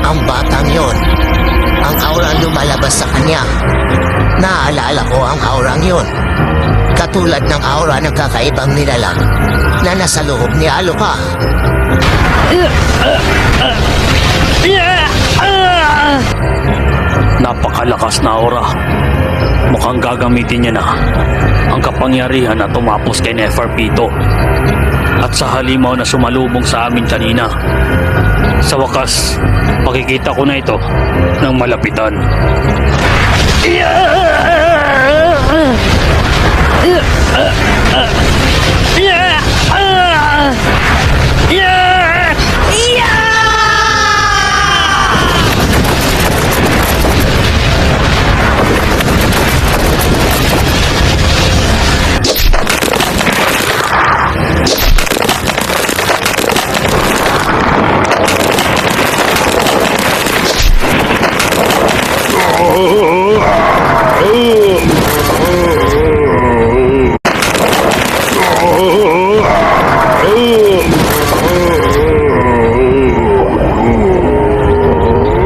Ang batang yon, ang aurang lumalabas sa kanya. Naaalala ko ang aurang yon. Katulad ng aura ng kakaibang nilalang na nasa loob ni Aloka. Napakalakas na aura. Mukhang gagamitin niya na ang kapangyarihan na tumapos kay Neferpito at sa halimaw na sumalubong sa amin kanina. Sa wakas, makikita ko na ito ng malapitan.